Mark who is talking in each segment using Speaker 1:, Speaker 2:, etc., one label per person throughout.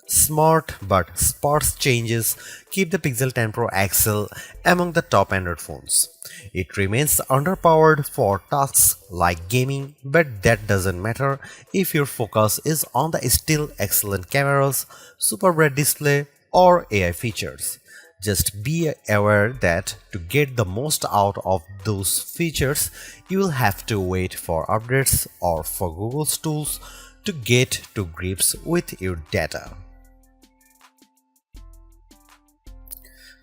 Speaker 1: Smart but sparse changes keep the Pixel 10 Pro XL among the top Android phones. It remains underpowered for tasks like gaming, but that doesn't matter if your focus is on the still excellent cameras, super bright display, or AI features. Just be aware that to get the most out of those features, you will have to wait for updates or for Google's tools to get to grips with your data.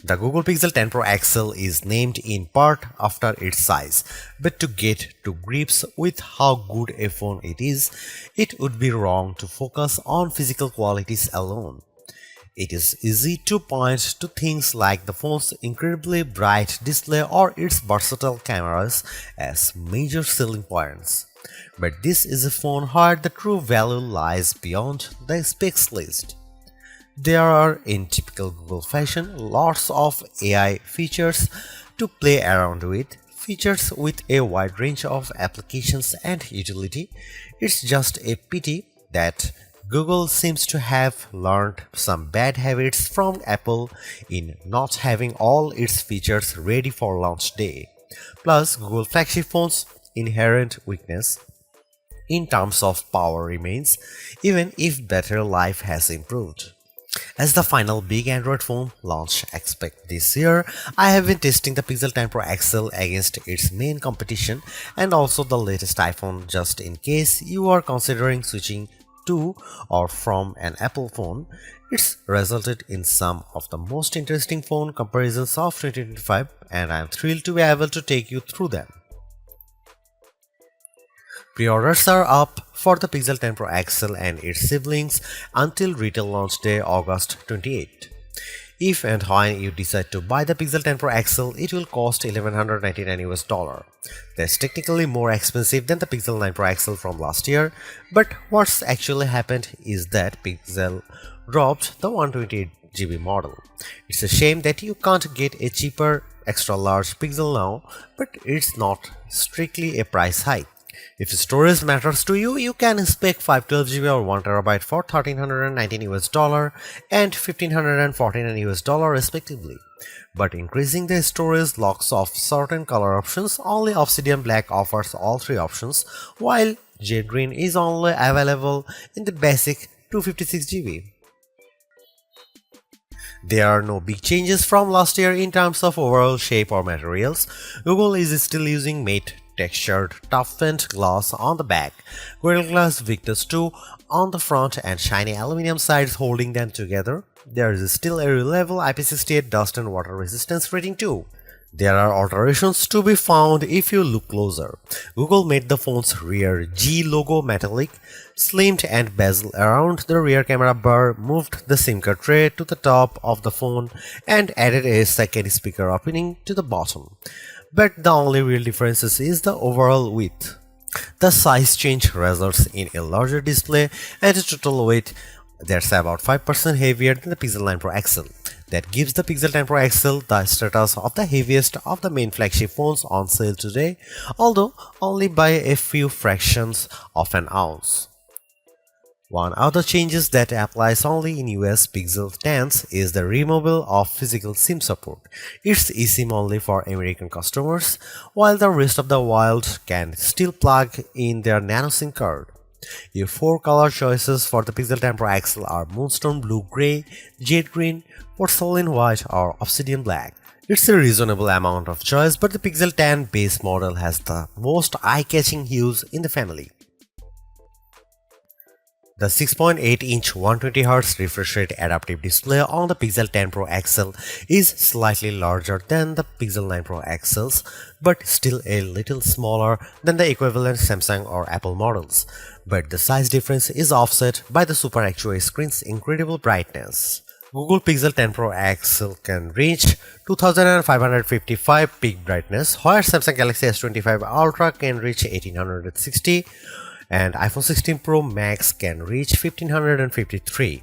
Speaker 1: The Google Pixel 10 Pro XL is named in part after its size, but to get to grips with how good a phone it is, it would be wrong to focus on physical qualities alone. It is easy to point to things like the phone's incredibly bright display or its versatile cameras as major selling points. But this is a phone where the true value lies beyond the specs list. There are, in typical Google fashion, lots of AI features to play around with, features with a wide range of applications and utility. It's just a pity that Google seems to have learned some bad habits from Apple in not having all its features ready for launch day. Plus, Google flagship phones' inherent weakness in terms of power remains, even if battery life has improved. As the final big Android phone launch expect this year, I have been testing the Pixel 10 Pro XL against its main competition and also the latest iPhone just in case you are considering switching to or from an Apple phone. It's resulted in some of the most interesting phone comparisons of 2025 and I am thrilled to be able to take you through them. Pre-orders are up for the Pixel 10 Pro XL and its siblings until retail launch day August 28. If and when you decide to buy the Pixel 10 Pro XL, it will cost $1199. That's technically more expensive than the Pixel 9 Pro XL from last year, but what's actually happened is that Pixel dropped the 128GB model. It's a shame that you can't get a cheaper extra large Pixel now, but it's not strictly a price hike. If storage matters to you, you can spec 512GB or 1TB for $1,319 and $1,549 respectively. But increasing the storage locks off certain color options. Only Obsidian Black offers all three options, while Jade Green is only available in the basic 256GB. There are no big changes from last year in terms of overall shape or materials. Google is still using matte textured toughened glass on the back, Gorilla Glass Victus 2 on the front and shiny aluminum sides holding them together. There is still a reliable IP68 dust and water resistance rating too. There are alterations to be found if you look closer. Google made the phone's rear G logo metallic, slimmed and bezel around the rear camera bar, moved the SIM card tray to the top of the phone and added a second speaker opening to the bottom. But the only real difference is the overall width. The size change results in a larger display and a total weight that's about 5% heavier than the Pixel 9 Pro XL. That gives the Pixel 10 Pro XL the status of the heaviest of the main flagship phones on sale today, although only by a few fractions of an ounce. One other changes that applies only in US Pixel 10s is the removal of physical SIM support. It's eSIM only for American customers, while the rest of the world can still plug in their nano SIM card. Your four color choices for the Pixel 10 Pro XL are Moonstone Blue Gray, Jade Green, Porcelain White or Obsidian Black. It's a reasonable amount of choice, but the Pixel 10 base model has the most eye-catching hues in the family. The 6.8-inch 120Hz refresh rate adaptive display on the Pixel 10 Pro XL is slightly larger than the Pixel 9 Pro XLs, but still a little smaller than the equivalent Samsung or Apple models. But the size difference is offset by the Super Actua screen's incredible brightness. Google Pixel 10 Pro XL can reach 2555 peak brightness, where Samsung Galaxy S25 Ultra can reach 1860. And iPhone 16 Pro Max can reach 1553.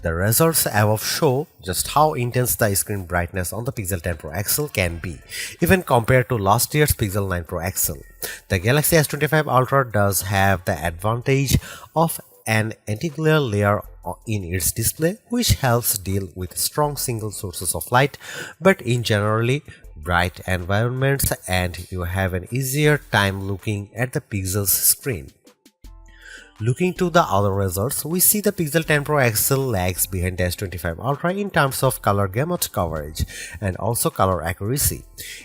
Speaker 1: The results above show just how intense the screen brightness on the Pixel 10 Pro XL can be, even compared to last year's Pixel 9 Pro XL. The Galaxy S25 Ultra does have the advantage of an anti-glare layer in its display, which helps deal with strong single sources of light, but in generally bright environments, and you have an easier time looking at the pixel's screen. Looking to the other results, we see the Pixel 10 Pro XL lags behind the S25 Ultra in terms of color gamut coverage and also color accuracy.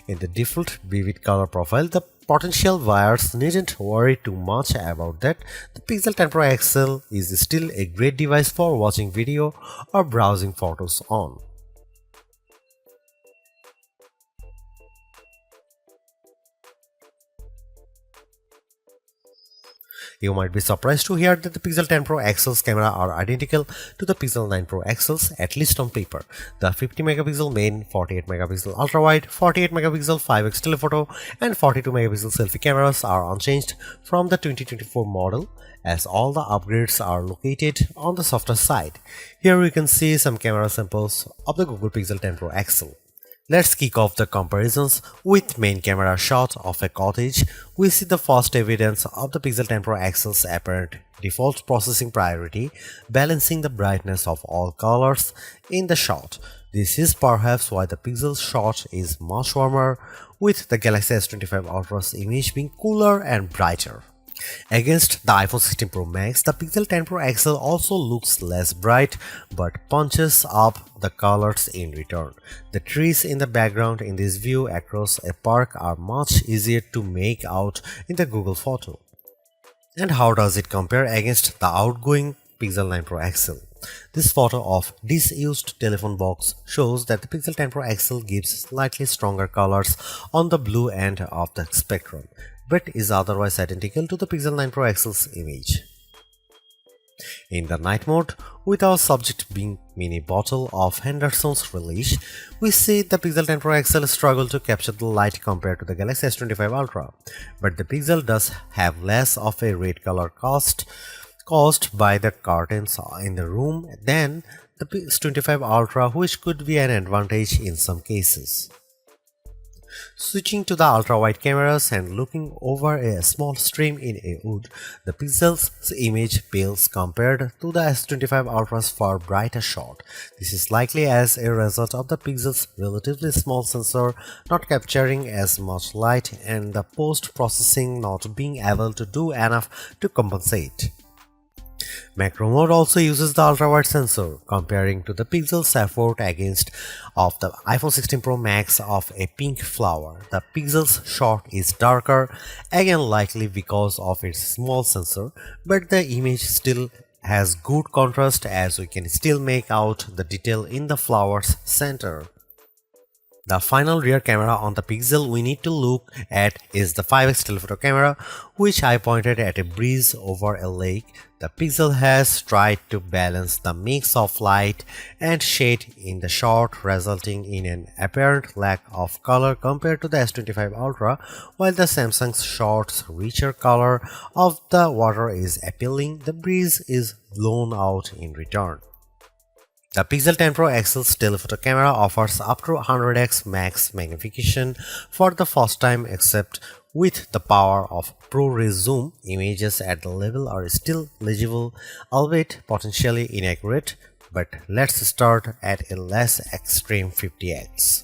Speaker 1: In the default vivid color profile, the potential buyers needn't worry too much about that. The Pixel 10 Pro XL is still a great device for watching video or browsing photos on. You might be surprised to hear that the Pixel 10 Pro XL's camera are identical to the Pixel 9 Pro XL's, at least on paper. The 50 megapixel main, 48 megapixel ultra wide, 48 megapixel 5x telephoto and 42 megapixel selfie cameras are unchanged from the 2024 model, as all the upgrades are located on the softer side. Here we can see some camera samples of the Google Pixel 10 Pro XL. Let's kick off the comparisons with main camera shot of a cottage. We see the first evidence of the Pixel 10 Pro XL's apparent default processing priority, balancing the brightness of all colors in the shot. This is perhaps why the Pixel's shot is much warmer, with the Galaxy S25 Ultra's image being cooler and brighter. Against the iPhone 16 Pro Max, the Pixel 10 Pro XL also looks less bright but punches up the colors in return. The trees in the background in this view across a park are much easier to make out in the Google photo. And how does it compare against the outgoing Pixel 9 Pro XL? This photo of disused telephone box shows that the Pixel 10 Pro XL gives slightly stronger colors on the blue end of the spectrum, but is otherwise identical to the Pixel 9 Pro XL's image. In the night mode, with our subject being mini bottle of Henderson's relish, we see the Pixel 10 Pro XL struggle to capture the light compared to the Galaxy S25 Ultra, but the Pixel does have less of a red color caused by the curtains in the room than the S25 Ultra, which could be an advantage in some cases. Switching to the ultra-wide cameras and looking over a small stream in a wood, the Pixel's image pales compared to the S25 Ultra's far brighter shot. This is likely as a result of the Pixel's relatively small sensor not capturing as much light and the post-processing not being able to do enough to compensate. Macro mode also uses the ultra-wide sensor, comparing to the Pixel's effort against of the iPhone 16 Pro Max of a pink flower. The Pixel's shot is darker, again likely because of its small sensor, but the image still has good contrast as we can still make out the detail in the flower's center. The final rear camera on the Pixel we need to look at is the 5x telephoto camera, which I pointed at a breeze over a lake. The Pixel has tried to balance the mix of light and shade in the shot, resulting in an apparent lack of color compared to the S25 Ultra, while the Samsung's shot's richer color of the water is appealing. The breeze is blown out in return. The Pixel 10 Pro XL's telephoto camera offers up to 100x max magnification for the first time, except with the power of ProRes zoom. Images at the level are still legible, albeit potentially inaccurate, but let's start at a less extreme 50x.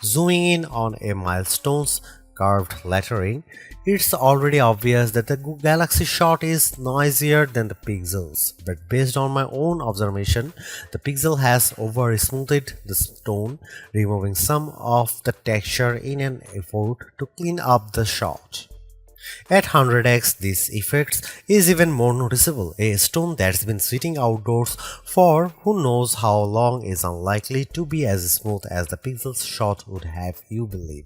Speaker 1: Zooming in on a milestone's curved lettering, it's already obvious that the Galaxy shot is noisier than the Pixel's, but based on my own observation, the Pixel has over-smoothed the stone, removing some of the texture in an effort to clean up the shot. At 100x, this effect is even more noticeable. A stone that's been sitting outdoors for who knows how long is unlikely to be as smooth as the Pixel's shot would have you believe.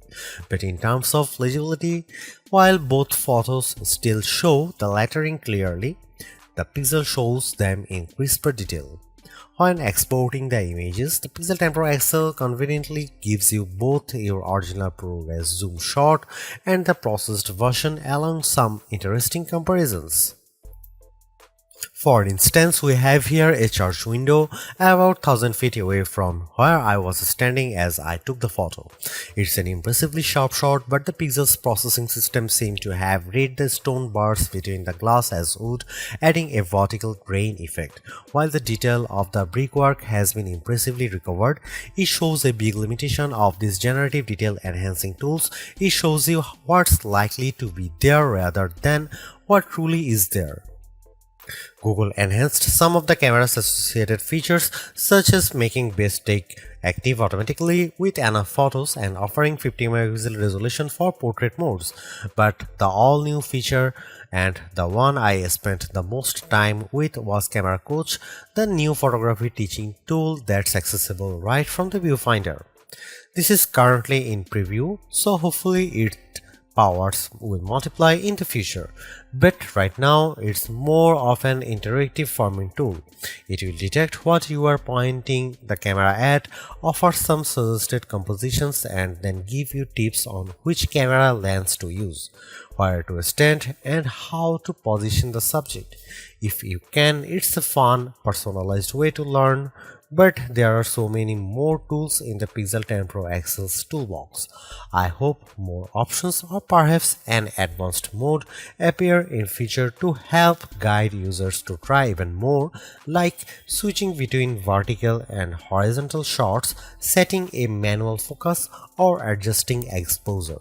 Speaker 1: But in terms of legibility, while both photos still show the lettering clearly, the Pixel shows them in crisper detail. When exporting the images, the Pixel 10 Pro XL conveniently gives you both your original ProRes zoom shot and the processed version, along some interesting comparisons. For instance, we have here a church window about 1000 feet away from where I was standing as I took the photo. It's an impressively sharp shot, but the pixels processing system seemed to have read the stone bars between the glass as wood, adding a vertical grain effect. While the detail of the brickwork has been impressively recovered, it shows a big limitation of these generative detail enhancing tools. It shows you what's likely to be there rather than what truly is there. Google enhanced some of the camera's associated features, such as making best take active automatically with enough photos and offering 50 megapixel resolution for portrait modes. But the all-new feature, and the one I spent the most time with, was Camera Coach, the new photography teaching tool that's accessible right from the viewfinder. This is currently in preview, so hopefully it powers will multiply in the future, but right now it's more of an interactive forming tool. It will detect what you are pointing the camera at, offer some suggested compositions, and then give you tips on which camera lens to use, where to stand, and how to position the subject. If you can, it's a fun, personalized way to learn. But there are so many more tools in the Pixel 10 Pro XL's toolbox. I hope more options or perhaps an advanced mode appear in future to help guide users to try even more, like switching between vertical and horizontal shots, setting a manual focus, or adjusting exposure.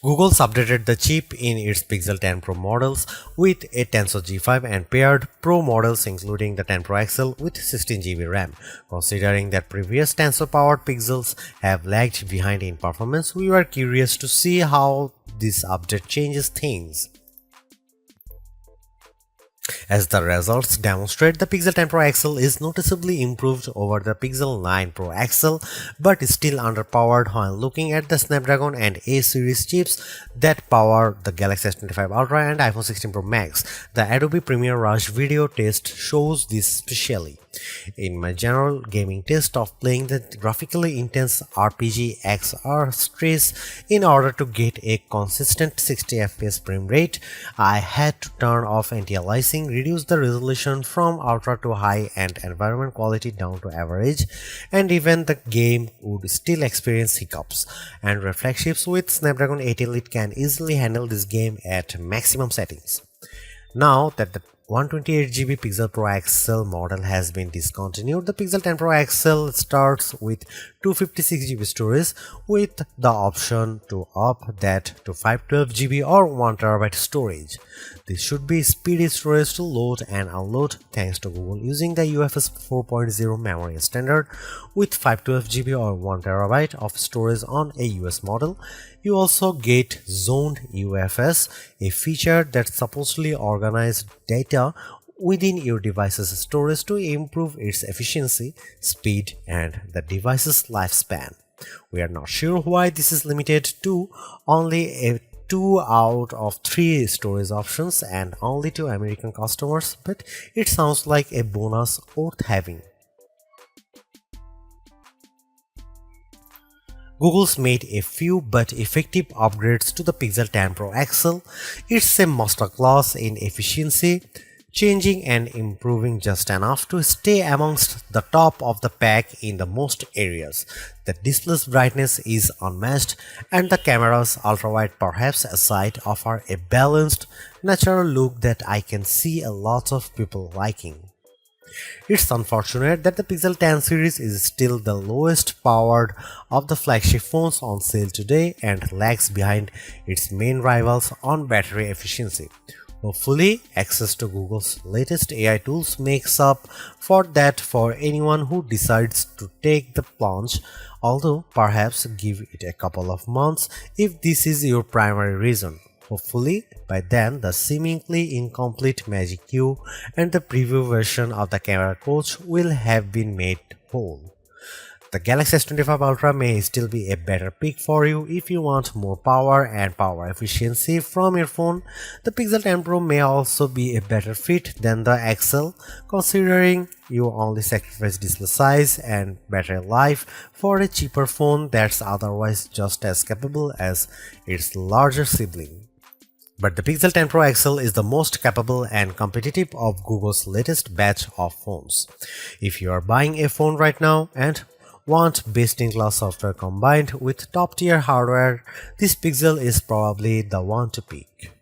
Speaker 1: Google's updated the chip in its Pixel 10 Pro models with a Tensor G5 and paired Pro models including the 10 Pro XL with 16GB RAM. Considering that previous Tensor-powered Pixels have lagged behind in performance, we were curious to see how this update changes things. As the results demonstrate, the Pixel 10 Pro XL is noticeably improved over the Pixel 9 Pro XL, but is still underpowered when looking at the Snapdragon and A series chips that power the Galaxy S25 Ultra and iPhone 16 Pro Max. The Adobe Premiere Rush video test shows this specially. In my general gaming test of playing the graphically intense RPG XR Stress in order to get a consistent 60 FPS frame rate, I had to turn off anti-aliasing, reduce the resolution from ultra to high and environment quality down to average, and even the game would still experience hiccups. Android flagships with Snapdragon 8 Elite can easily handle this game at maximum settings. Now that the 128GB Pixel Pro XL model has been discontinued, the Pixel 10 Pro XL starts with 256 GB storage with the option to up that to 512 GB or 1 TB storage. This should be speedy storage to load and unload thanks to Google using the UFS 4.0 memory standard with 512 GB or 1 TB of storage on a US model. You also get zoned UFS, a feature that supposedly organizes data within your device's storage to improve its efficiency, speed, and the device's lifespan. We are not sure why this is limited to only a 2 out of 3 storage options and only to American customers, but it sounds like a bonus worth having. Google's made a few but effective upgrades to the Pixel 10 Pro XL. It's a masterclass in efficiency, changing and improving just enough to stay amongst the top of the pack in the most areas. The display's brightness is unmatched and the camera's ultrawide perhaps aside offer a balanced, natural look that I can see a lot of people liking. It's unfortunate that the Pixel 10 series is still the lowest powered of the flagship phones on sale today and lags behind its main rivals on battery efficiency. Hopefully, access to Google's latest AI tools makes up for that for anyone who decides to take the plunge, although perhaps give it a couple of months if this is your primary reason. Hopefully, by then the seemingly incomplete Magic Q and the preview version of the camera coach will have been made whole. The Galaxy S25 Ultra may still be a better pick for you if you want more power and power efficiency from your phone. The Pixel 10 Pro may also be a better fit than the XL, considering you only sacrifice display size and battery life for a cheaper phone that's otherwise just as capable as its larger sibling. But the Pixel 10 Pro XL is the most capable and competitive of Google's latest batch of phones. If you are buying a phone right now and want best-in-class software combined with top-tier hardware, this Pixel is probably the one to pick.